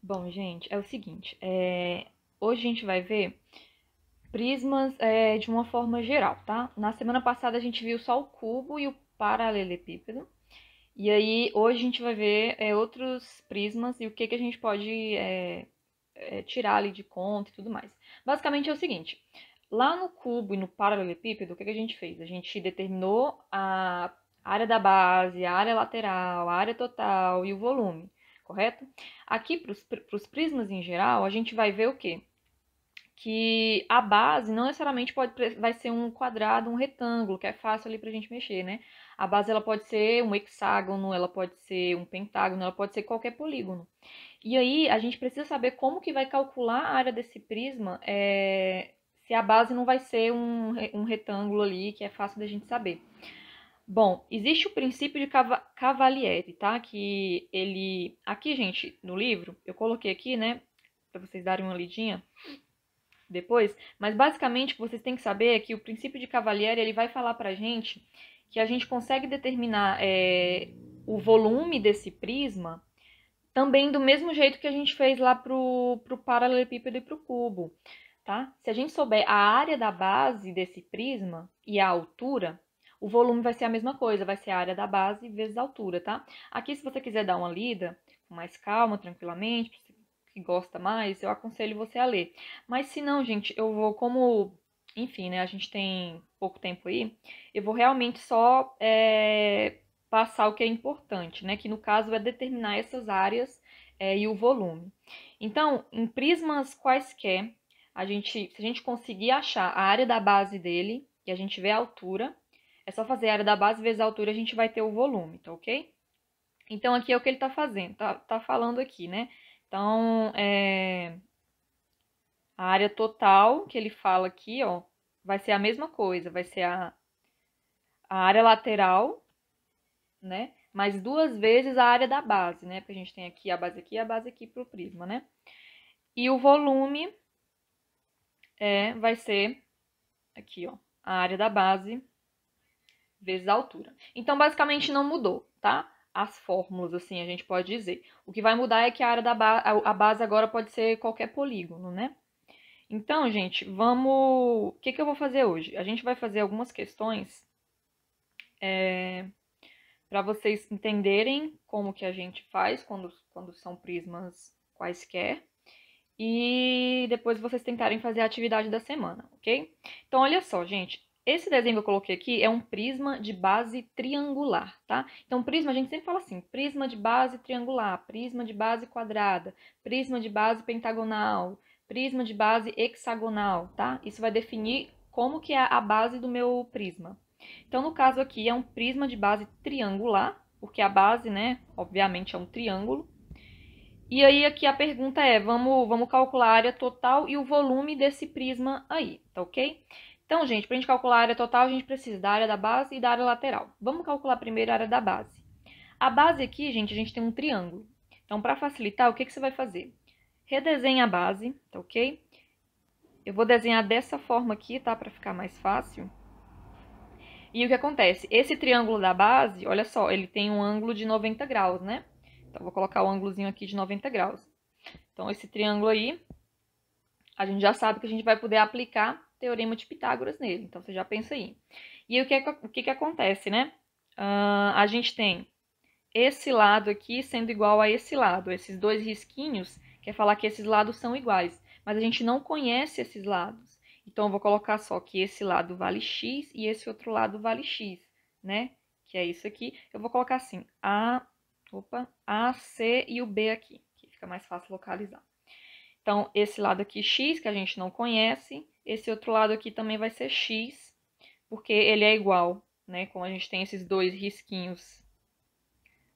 Bom, gente, é o seguinte, hoje a gente vai ver prismas de uma forma geral, tá? Na semana passada a gente viu só o cubo e o paralelepípedo, e aí hoje a gente vai ver outros prismas e o que a gente pode tirar ali de conta e tudo mais. Basicamente é o seguinte, lá no cubo e no paralelepípedo, o que a gente fez? A gente determinou a área da base, a área lateral, a área total e o volume, correto? Aqui para os prismas em geral, a gente vai ver o quê? Que a base não necessariamente vai ser um quadrado, um retângulo, que é fácil ali pra gente mexer, né? A base ela pode ser um hexágono, ela pode ser um pentágono, ela pode ser qualquer polígono. E aí a gente precisa saber como que vai calcular a área desse prisma, se a base não vai ser um retângulo ali, que é fácil da gente saber. Bom, existe o princípio de Cavalieri, tá? Que ele. Aqui, gente, no livro, eu coloquei aqui, né? Pra vocês darem uma lidinha depois, mas basicamente o que vocês têm que saber é que o princípio de Cavalieri ele vai falar pra gente que a gente consegue determinar o volume desse prisma também do mesmo jeito que a gente fez lá pro paralelepípedo e pro cubo, tá? Se a gente souber a área da base desse prisma e a altura, o volume vai ser a mesma coisa, vai ser a área da base vezes a altura, tá? Aqui, se você quiser dar uma lida com mais calma, tranquilamente, que gosta mais, eu aconselho você a ler. Mas se não, gente, eu vou, como, enfim, né, a gente tem pouco tempo aí, eu vou realmente só passar o que é importante, né? Que no caso é determinar essas áreas e o volume. Então, em prismas quaisquer, se a gente conseguir achar a área da base dele e a gente vê a altura, é só fazer a área da base vezes a altura, a gente vai ter o volume, tá ok? Então, aqui é o que ele está fazendo, tá falando aqui, né? Então, a área total que ele fala aqui, ó, vai ser a mesma coisa, vai ser a área lateral, né? Mais duas vezes a área da base, né? Porque a gente tem aqui e a base aqui para o prisma, né? E o volume vai ser aqui, ó, a área da base vezes a altura. Então, basicamente não mudou, tá? As fórmulas, assim, a gente pode dizer. O que vai mudar é que a área a base agora pode ser qualquer polígono, né? Então, gente, vamos. O que eu vou fazer hoje? A gente vai fazer algumas questões para vocês entenderem como que a gente faz quando são prismas quaisquer. E depois vocês tentarem fazer a atividade da semana, ok? Então, olha só, gente. Esse desenho que eu coloquei aqui é um prisma de base triangular, tá? Então, prisma, a gente sempre fala assim, prisma de base triangular, prisma de base quadrada, prisma de base pentagonal, prisma de base hexagonal, tá? Isso vai definir como que é a base do meu prisma. Então, no caso aqui, é um prisma de base triangular, porque a base, né, obviamente é um triângulo. E aí aqui a pergunta é, vamos calcular a área total e o volume desse prisma aí, tá ok? Então, gente, para a gente calcular a área total, a gente precisa da área da base e da área lateral. Vamos calcular primeiro a área da base. A base aqui, gente, a gente tem um triângulo. Então, para facilitar, o que você vai fazer? Redesenha a base, tá ok? Eu vou desenhar dessa forma aqui, tá? Para ficar mais fácil. E o que acontece? Esse triângulo da base, olha só, ele tem um ângulo de 90 graus, né? Então, vou colocar o ângulozinho aqui de 90 graus. Então, esse triângulo aí, a gente já sabe que a gente vai poder aplicar teorema de Pitágoras nele. Então, você já pensa aí. E aí, o que acontece, né? A gente tem esse lado aqui sendo igual a esse lado. Esses dois risquinhos quer falar que esses lados são iguais. Mas a gente não conhece esses lados. Então, eu vou colocar só que esse lado vale x e esse outro lado vale x, né? Que é isso aqui. Eu vou colocar assim, A, C e o B aqui, que fica mais fácil localizar. Então, esse lado aqui x, que a gente não conhece, esse outro lado aqui também vai ser x, porque ele é igual, né? Como a gente tem esses dois risquinhos.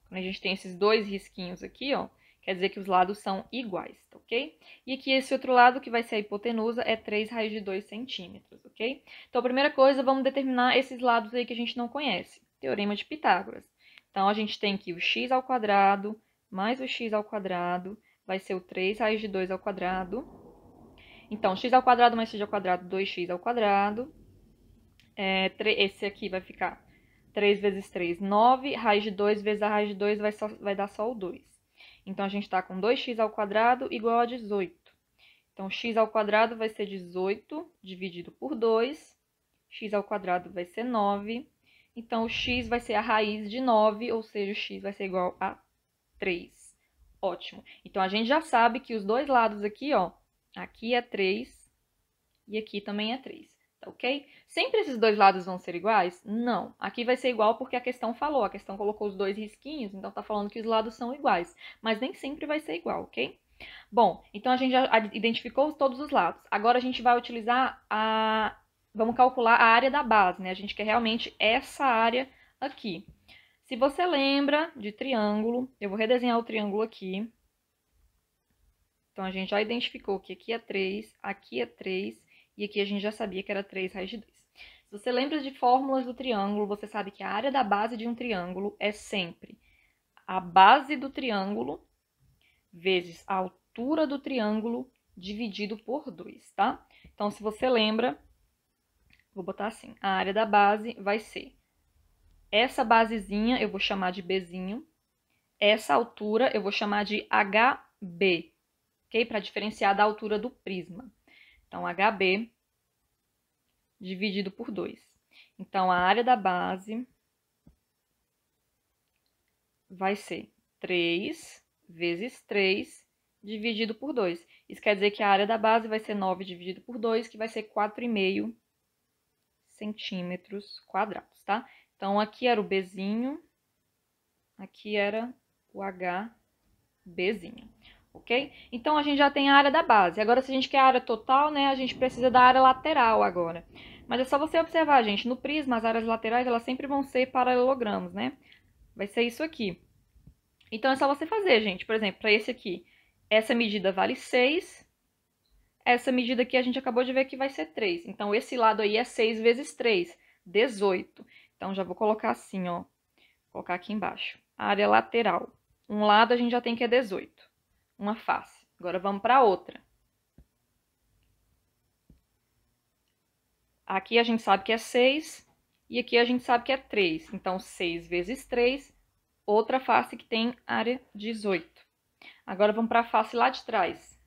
Quando a gente tem esses dois risquinhos aqui, ó, quer dizer que os lados são iguais, tá ok? E aqui esse outro lado, que vai ser a hipotenusa, é 3 raiz de 2 centímetros, ok? Então, a primeira coisa, vamos determinar esses lados aí que a gente não conhece. Teorema de Pitágoras. Então, a gente tem aqui o x ao quadrado mais o x ao quadrado vai ser o 3 raiz de 2 ao quadrado. Então, x ao quadrado mais x ao quadrado, 2x ao quadrado. Esse aqui vai ficar 3 vezes 3, 9. Raiz de 2 vezes a raiz de 2 vai dar só o 2. Então, a gente está com 2x² igual a 18. Então, x² vai ser 18 dividido por 2. X² vai ser 9. Então, o x vai ser a raiz de 9, ou seja, o x vai ser igual a 3. Ótimo. Então, a gente já sabe que os dois lados aqui, ó, aqui é 3 e aqui também é 3. Tá ok? Sempre esses dois lados vão ser iguais? Não. Aqui vai ser igual porque a questão falou. A questão colocou os dois risquinhos, então tá falando que os lados são iguais. Mas nem sempre vai ser igual, ok? Bom, então a gente já identificou todos os lados. Agora a gente vai utilizar a... Vamos calcular a área da base, né? A gente quer realmente essa área aqui. Se você lembra de triângulo, eu vou redesenhar o triângulo aqui. Então, a gente já identificou que aqui é 3 e aqui a gente já sabia que era 3 raiz de 2. Se você lembra de fórmulas do triângulo, você sabe que a área da base de um triângulo é sempre a base do triângulo vezes a altura do triângulo dividido por 2, tá? Então, se você lembra, vou botar assim, a área da base vai ser essa basezinha, eu vou chamar de Bzinho, essa altura eu vou chamar de HB, ok? Para diferenciar da altura do prisma. Então, HB dividido por 2. Então, a área da base vai ser 3 vezes 3 dividido por 2. Isso quer dizer que a área da base vai ser 9 dividido por 2, que vai ser 4,5 centímetros quadrados, tá? Então, aqui era o Bzinho, aqui era o HBzinho, ok? Então, a gente já tem a área da base. Agora, se a gente quer a área total, né, a gente precisa da área lateral agora. Mas é só você observar, gente, no prisma, as áreas laterais, elas sempre vão ser paralelogramos, né? Vai ser isso aqui. Então, é só você fazer, gente. Por exemplo, para esse aqui, essa medida vale 6. Essa medida aqui a gente acabou de ver que vai ser 3. Então, esse lado aí é 6 vezes 3, 18. Então, já vou colocar assim, ó. Vou colocar aqui embaixo. A área lateral. Um lado a gente já tem que é 18. Uma face. Agora, vamos para a outra. Aqui a gente sabe que é 6 e aqui a gente sabe que é 3. Então, 6 vezes 3, outra face que tem área 18. Agora, vamos para a face lá de trás.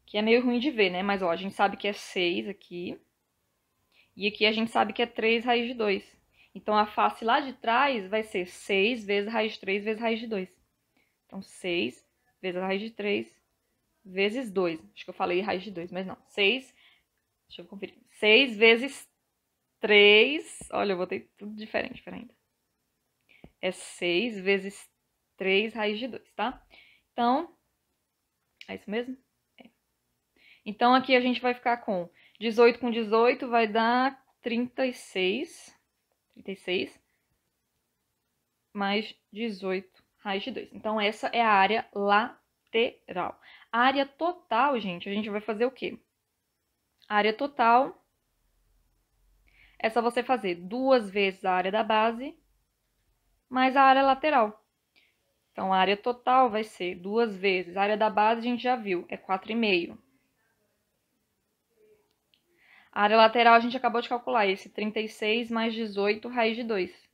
Que é meio ruim de ver, né? Mas, ó, a gente sabe que é 6 aqui. E aqui a gente sabe que é 3 raiz de 2. Então, a face lá de trás vai ser 6 vezes raiz de 3 vezes raiz de 2. Então, 6 vezes a raiz de 3 vezes 2. Acho que eu falei raiz de 2, mas não. 6, deixa eu conferir. 6 vezes 3, olha, eu botei tudo diferente ainda. É 6 vezes 3 raiz de 2, tá? Então, é isso mesmo? É. Então, aqui a gente vai ficar com 18 com 18 vai dar 36. 36 mais 18 raiz de 2. Então, essa é a área lateral. A área total, gente, a gente vai fazer o quê? A área total é só você fazer 2 vezes a área da base mais a área lateral. Então, a área total vai ser 2 vezes. A área da base a gente já viu, é 4,5. A área lateral a gente acabou de calcular, esse 36 mais 18 raiz de 2.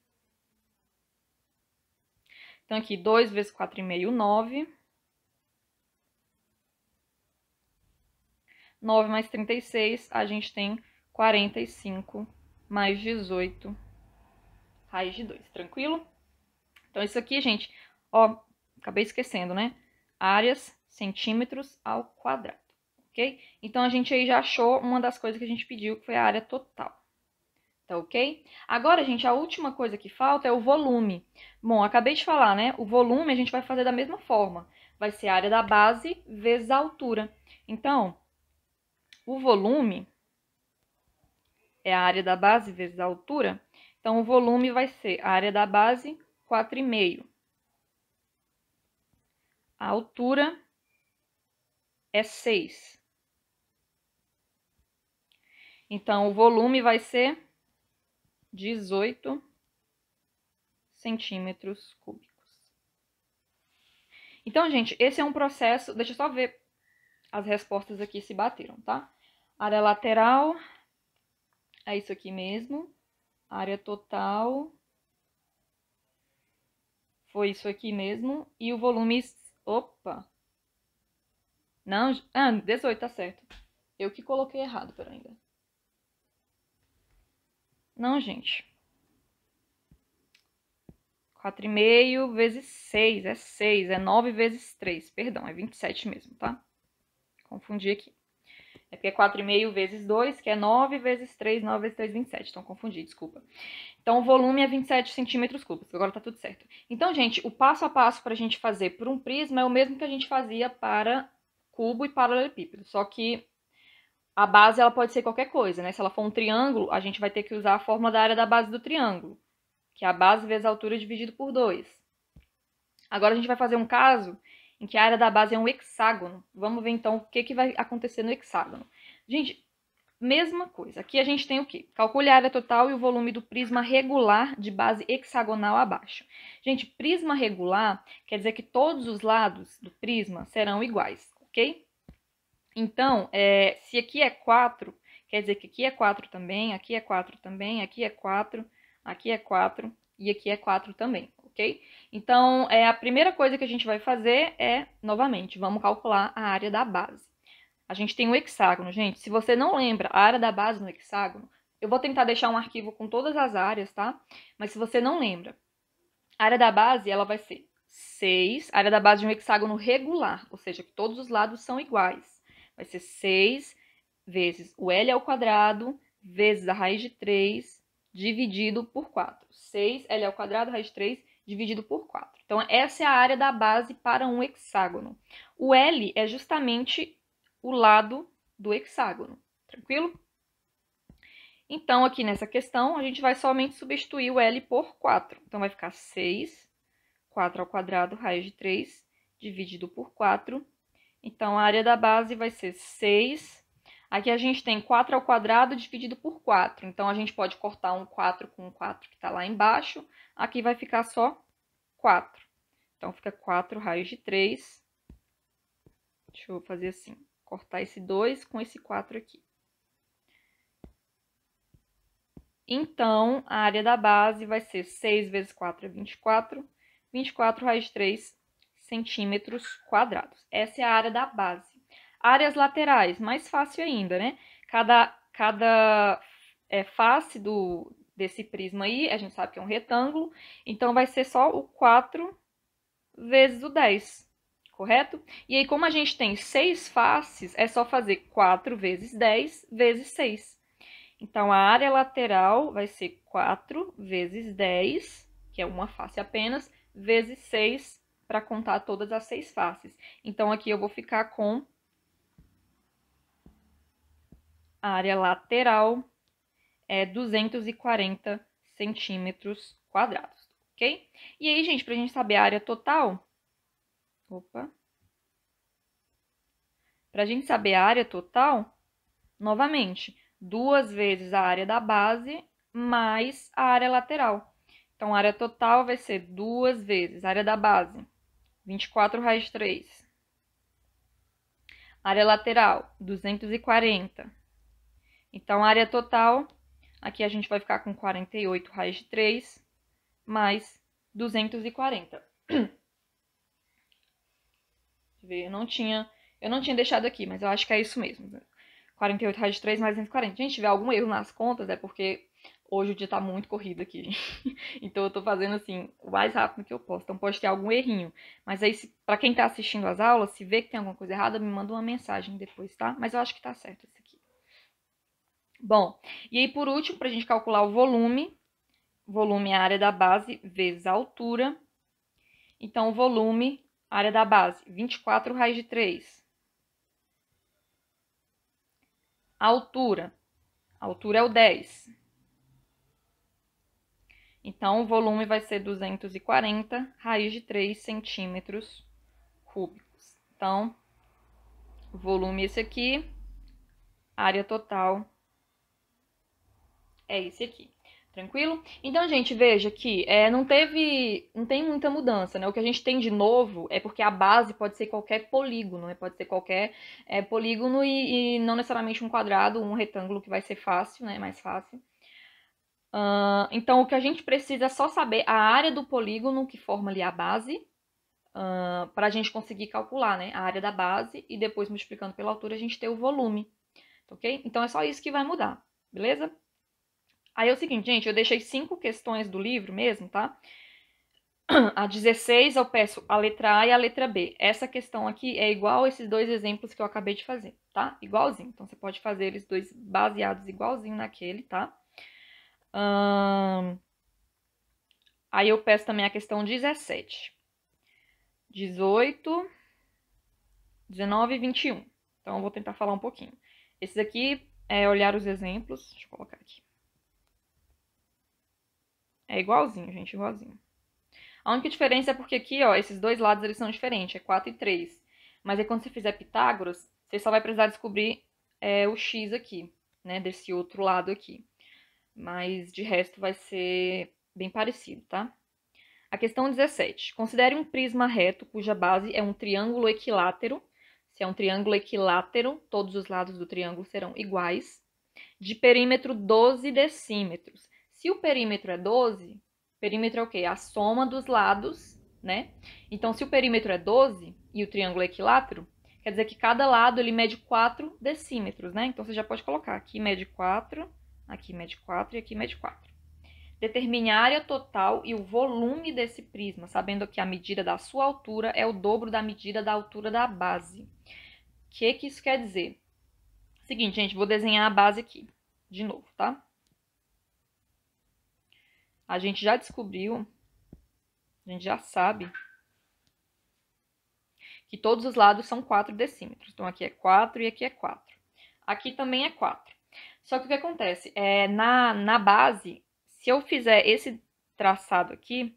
Então, aqui, 2 vezes 4,5, 9. 9 mais 36, a gente tem 45 mais 18 raiz de 2. Tranquilo? Então, isso aqui, gente, ó, acabei esquecendo, né? Áreas, centímetros ao quadrado, ok? Então, a gente aí já achou uma das coisas que a gente pediu, que foi a área total. Tá ok? Agora, gente, a última coisa que falta é o volume. Bom, acabei de falar, né? O volume a gente vai fazer da mesma forma. Vai ser a área da base vezes a altura. Então, o volume é a área da base vezes a altura. Então, o volume vai ser a área da base, 4,5. A altura é 6. Então, o volume vai ser 18 centímetros cúbicos. Então, gente, esse é um processo... Deixa eu só ver as respostas aqui se bateram, tá? Área lateral é isso aqui mesmo. Área total Foi isso aqui mesmo. E o volume... Opa! Não... 18, tá certo. Eu que coloquei errado, pera ainda. Não, gente. 4,5 vezes 6 é 6. É 9 vezes 3. Perdão, é 27 mesmo, tá? Confundi aqui. É porque é 4,5 vezes 2, que é 9 vezes 3. 9 vezes 3, 27. Então, confundi, desculpa. Então, o volume é 27 centímetros cúbicos. Agora tá tudo certo. Então, gente, o passo a passo para a gente fazer por um prisma é o mesmo que a gente fazia para cubo e paralelepípedo. Só que a base ela pode ser qualquer coisa, né? Se ela for um triângulo, a gente vai ter que usar a fórmula da área da base do triângulo, que é a base vezes a altura dividido por 2. Agora a gente vai fazer um caso em que a área da base é um hexágono. Vamos ver então o que vai acontecer no hexágono. Gente, mesma coisa. Aqui a gente tem o quê? Calcule a área total e o volume do prisma regular de base hexagonal abaixo. Gente, prisma regular quer dizer que todos os lados do prisma serão iguais, ok? Então, se aqui é 4, quer dizer que aqui é 4 também, aqui é 4 também, aqui é 4, aqui é 4 e aqui é 4 também, ok? Então, a primeira coisa que a gente vai fazer é, novamente, vamos calcular a área da base. A gente tem o hexágono, gente. Se você não lembra a área da base no hexágono, eu vou tentar deixar um arquivo com todas as áreas, tá? Mas se você não lembra, a área da base, ela vai ser 6, a área da base de um hexágono regular, ou seja, que todos os lados são iguais. Vai ser 6 vezes o L ao quadrado, vezes a raiz de 3, dividido por 4. 6L ao quadrado, raiz de 3, dividido por 4. Então, essa é a área da base para um hexágono. O L é justamente o lado do hexágono, tranquilo? Então, aqui nessa questão, a gente vai somente substituir o L por 4. Então, vai ficar 6, 4 ao quadrado, raiz de 3, dividido por 4. Então, a área da base vai ser 6. Aqui a gente tem 4 ao quadrado dividido por 4. Então, a gente pode cortar um 4 com um 4 que está lá embaixo. Aqui vai ficar só 4. Então, fica 4 raiz de 3. Deixa eu fazer assim. Cortar esse 2 com esse 4 aqui. Então, a área da base vai ser 6 vezes 4 é 24. 24 raiz de 3 centímetros quadrados. Essa é a área da base. Áreas laterais, mais fácil ainda, né? Cada face desse prisma aí, a gente sabe que é um retângulo, então vai ser só o 4 vezes o 10, correto? E aí, como a gente tem 6 faces, é só fazer 4 vezes 10 vezes 6. Então, a área lateral vai ser 4 vezes 10, que é uma face apenas, vezes 6, para contar todas as 6 faces. Então, aqui eu vou ficar com a área lateral 240 centímetros quadrados, ok? E aí, gente, para a gente saber a área total... Para a gente saber a área total, novamente, 2 vezes a área da base mais a área lateral. Então, a área total vai ser 2 vezes a área da base, 24 raiz de 3. Área lateral, 240. Então, a área total, aqui a gente vai ficar com 48 raiz de 3 mais 240. Deixa eu ver, eu não tinha deixado aqui, mas eu acho que é isso mesmo. 48 raiz de 3 mais 240. Gente, se tiver algum erro nas contas, é porque hoje o dia tá muito corrido aqui. Então, eu tô fazendo, assim, o mais rápido que eu posso. Então, pode ter algum errinho. Mas aí, pra quem tá assistindo as aulas, se vê que tem alguma coisa errada, me manda uma mensagem depois, tá? Mas eu acho que tá certo esse aqui. Bom, e aí, por último, pra gente calcular o volume. Volume é a área da base vezes a altura. Então, o volume, área da base, 24 raiz de 3. A altura é o 10. Então, o volume vai ser 240 raiz de 3 centímetros cúbicos. Então, volume esse aqui, área total é esse aqui. Tranquilo? Então, gente, veja que não tem muita mudança, né? O que a gente tem de novo é porque a base pode ser qualquer polígono, né? Pode ser qualquer polígono e não necessariamente um quadrado, um retângulo que vai ser fácil, né? Mais fácil. Então, o que a gente precisa é só saber a área do polígono que forma ali a base, para a gente conseguir calcular, né, a área da base e depois multiplicando pela altura a gente ter o volume, ok? Então, é só isso que vai mudar, beleza? Aí é o seguinte, gente, eu deixei 5 questões do livro mesmo, tá? A 16 eu peço a letra A e a letra B. Essa questão aqui é igual a esses dois exemplos que eu acabei de fazer, tá? Igualzinho. Então, você pode fazer eles dois baseados igualzinho naquele, tá? Aí eu peço também a questão 17. 18, 19 e 21. Então, eu vou tentar falar um pouquinho. Esses aqui é olhar os exemplos. Deixa eu colocar aqui. É igualzinho, gente, igualzinho. A única diferença é porque aqui, ó, esses dois lados eles são diferentes, é 4 e 3. Mas aí quando você fizer Pitágoras, você só vai precisar descobrir o x aqui, né, desse outro lado aqui. Mas de resto vai ser bem parecido, tá? A questão 17. Considere um prisma reto cuja base é um triângulo equilátero. Se é um triângulo equilátero, todos os lados do triângulo serão iguais. De perímetro 12 decímetros. Se o perímetro é 12, perímetro é o quê? A soma dos lados, né? Então, se o perímetro é 12 e o triângulo é equilátero, quer dizer que cada lado ele mede 4 decímetros, né? Então, você já pode colocar aqui mede 4, aqui mede 4 e aqui mede 4. Determine a área total e o volume desse prisma, sabendo que a medida da sua altura é o dobro da medida da altura da base. O que isso quer dizer? Seguinte, gente, vou desenhar a base aqui, de novo, tá? A gente já descobriu, a gente já sabe que todos os lados são 4 decímetros. Então, aqui é 4 e aqui é 4. Aqui também é 4. Só que o que acontece? Na base, se eu fizer esse traçado aqui,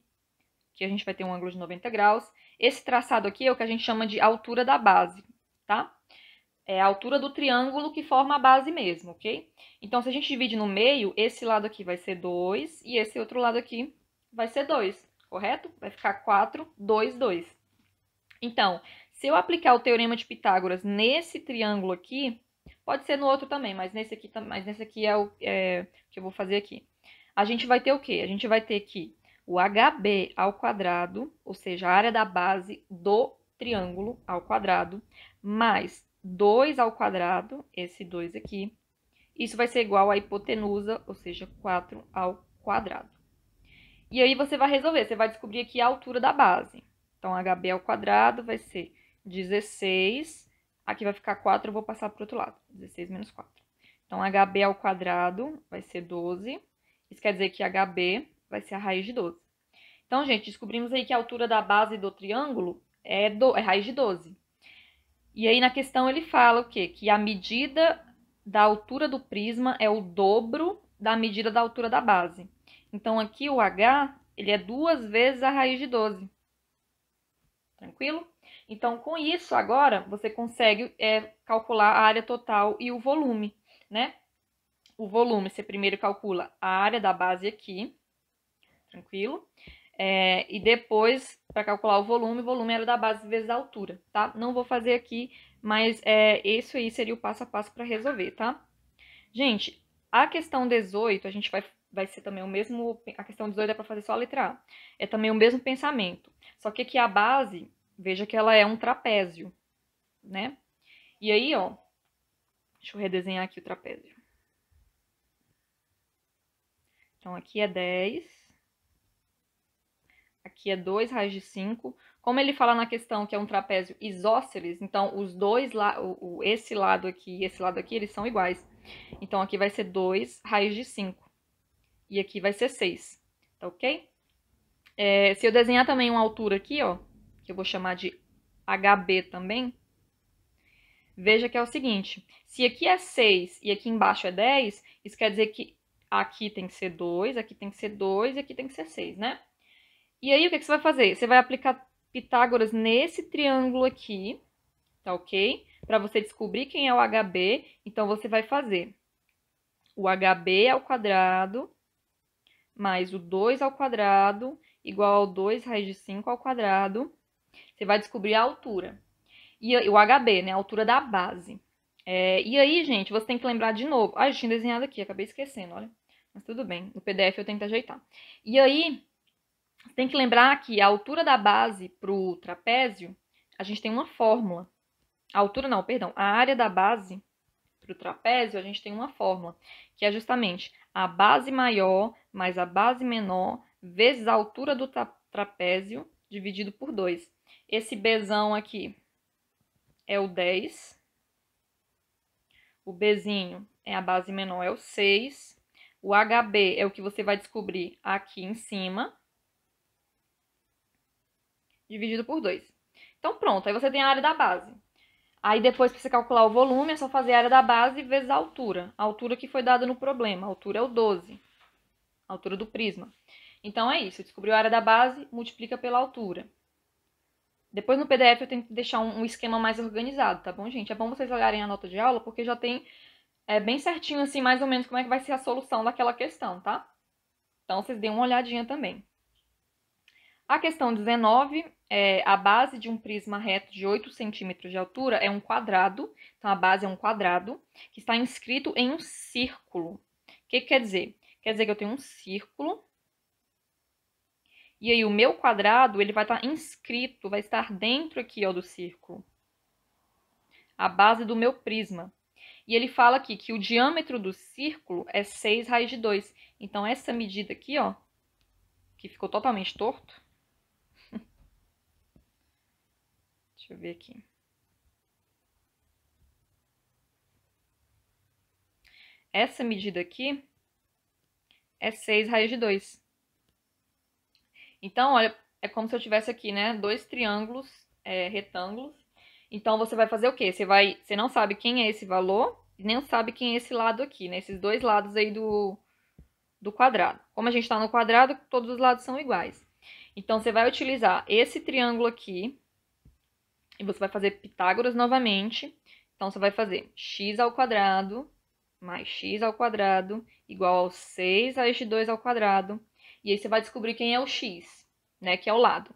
que a gente vai ter um ângulo de 90 graus, esse traçado aqui é o que a gente chama de altura da base, tá? É a altura do triângulo que forma a base mesmo, ok? Então, se a gente divide no meio, esse lado aqui vai ser 2 e esse outro lado aqui vai ser 2, correto? Vai ficar 4, 2, 2. Então, se eu aplicar o teorema de Pitágoras nesse triângulo aqui, pode ser no outro também, mas nesse aqui é o que eu vou fazer aqui. A gente vai ter o quê? A gente vai ter aqui o HB ao quadrado, ou seja, a área da base do triângulo ao quadrado, mais 2 ao quadrado, esse 2 aqui. Isso vai ser igual à hipotenusa, ou seja, 4 ao quadrado. E aí você vai resolver, você vai descobrir aqui a altura da base. Então, HB ao quadrado vai ser 16, aqui vai ficar 4, eu vou passar para o outro lado, 16 menos 4. Então, HB ao quadrado vai ser 12, isso quer dizer que HB vai ser a raiz de 12. Então, gente, descobrimos aí que a altura da base do triângulo é raiz de 12. E aí, na questão, ele fala o quê? Que a medida da altura do prisma é o dobro da medida da altura da base. Então, aqui o H, ele é 2 vezes a raiz de 12. Tranquilo? Então, com isso, agora, você consegue calcular a área total e o volume, né? O volume, você primeiro calcula a área da base aqui, tranquilo? E depois, para calcular o volume é a área da base vezes a altura, tá? Não vou fazer aqui, mas isso aí seria o passo a passo para resolver, tá? Gente, a questão 18, a gente vai ser também o mesmo... A questão 18 é para fazer só a letra A. É também o mesmo pensamento. Só que aqui a base, veja que ela é um trapézio, né? E aí, ó, deixa eu redesenhar aqui o trapézio. Então, aqui é 10. Aqui é 2 raiz de 5. Como ele fala na questão que é um trapézio isósceles, então os dois esse lado aqui e esse lado aqui, eles são iguais. Então, aqui vai ser 2 raiz de 5. E aqui vai ser 6, tá ok? Se eu desenhar também uma altura aqui, ó, que eu vou chamar de HB também, veja que é o seguinte, se aqui é 6 e aqui embaixo é 10, isso quer dizer que aqui tem que ser 2, aqui tem que ser 2 e aqui tem que ser 6, né? E aí, o que você vai fazer? Você vai aplicar Pitágoras nesse triângulo aqui, tá ok? Para você descobrir quem é o HB, então você vai fazer o HB ao quadrado mais o 2 ao quadrado igual ao 2 raiz de 5 ao quadrado. Você vai descobrir a altura. E o HB, né? A altura da base. E aí, gente, você tem que lembrar de novo. Ah, eu tinha desenhado aqui, acabei esquecendo, olha. Mas tudo bem, no PDF eu tento ajeitar. E aí, você tem que lembrar que a altura da base pro trapézio, a gente tem uma fórmula. A altura não, perdão. A área da base pro trapézio, a gente tem uma fórmula, que é justamente a base maior mais a base menor vezes a altura do trapézio dividido por 2. Esse Bzão aqui é o 10. O Bzinho é a base menor, é o 6. O HB é o que você vai descobrir aqui em cima, dividido por 2. Então, pronto. Aí você tem a área da base. Aí, depois, para você calcular o volume, é só fazer a área da base vezes a altura. A altura que foi dada no problema. A altura é o 12. A altura do prisma. Então, é isso. Descobriu a área da base, multiplica pela altura. Depois, no PDF, eu tento deixar um esquema mais organizado, tá bom, gente? É bom vocês olharem a nota de aula, porque já tem bem certinho, assim, mais ou menos, como é que vai ser a solução daquela questão, tá? Então, vocês deem uma olhadinha também. A questão 19, a base de um prisma reto de 8 centímetros de altura é um quadrado. Então, a base é um quadrado que está inscrito em um círculo. O que quer dizer? Quer dizer que eu tenho um círculo. E aí, o meu quadrado, ele vai estar inscrito, vai estar dentro aqui, ó, do círculo. A base do meu prisma. E ele fala aqui que o diâmetro do círculo é 6 raiz de 2. Então, essa medida aqui, ó, que ficou totalmente torto. Deixa eu ver aqui. Essa medida aqui é 6 raiz de 2. Então, olha, é como se eu tivesse aqui, né, dois triângulos retângulos. Então, você vai fazer o quê? Você não sabe quem é esse valor e nem sabe quem é esse lado aqui, né? Esses dois lados aí do quadrado. Como a gente está no quadrado, todos os lados são iguais. Então, você vai utilizar esse triângulo aqui e você vai fazer Pitágoras novamente. Então, você vai fazer x ao quadrado mais x ao quadrado igual a 6 raiz de 2 ao quadrado. E aí você vai descobrir quem é o x, né, que é o lado.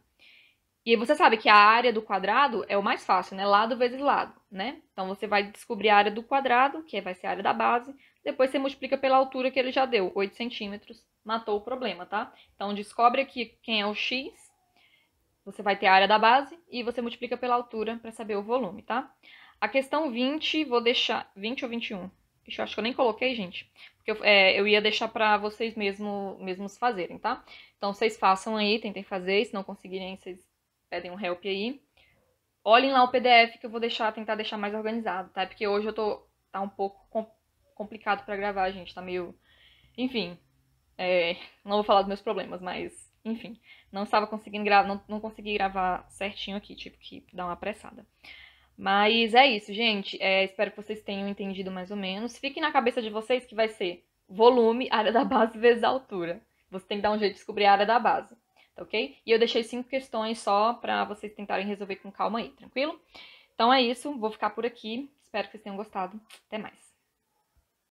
E aí você sabe que a área do quadrado é o mais fácil, né, lado vezes lado, né? Então você vai descobrir a área do quadrado, que vai ser a área da base. Depois você multiplica pela altura que ele já deu, 8 centímetros. Matou o problema, tá? Então descobre aqui quem é o x. Você vai ter a área da base e você multiplica pela altura para saber o volume, tá? A questão 20, vou deixar... 20 ou 21? Eu acho que eu nem coloquei, gente. Porque eu ia deixar para vocês mesmos fazerem, tá? Então, vocês façam aí, tentem fazer. Se não conseguirem, vocês pedem um help aí. Olhem lá o PDF que eu vou tentar deixar mais organizado, tá? Porque hoje tá um pouco complicado para gravar, gente. Tá meio... Enfim, não vou falar dos meus problemas, mas... Enfim, não estava conseguindo gravar, não consegui gravar certinho aqui, tive que dar uma apressada. Mas é isso, gente. Espero que vocês tenham entendido mais ou menos. Fique na cabeça de vocês que vai ser volume, área da base vezes a altura. Você tem que dar um jeito de descobrir a área da base, tá ok? E eu deixei 5 questões só pra vocês tentarem resolver com calma aí, tranquilo? Então é isso, vou ficar por aqui. Espero que vocês tenham gostado. Até mais.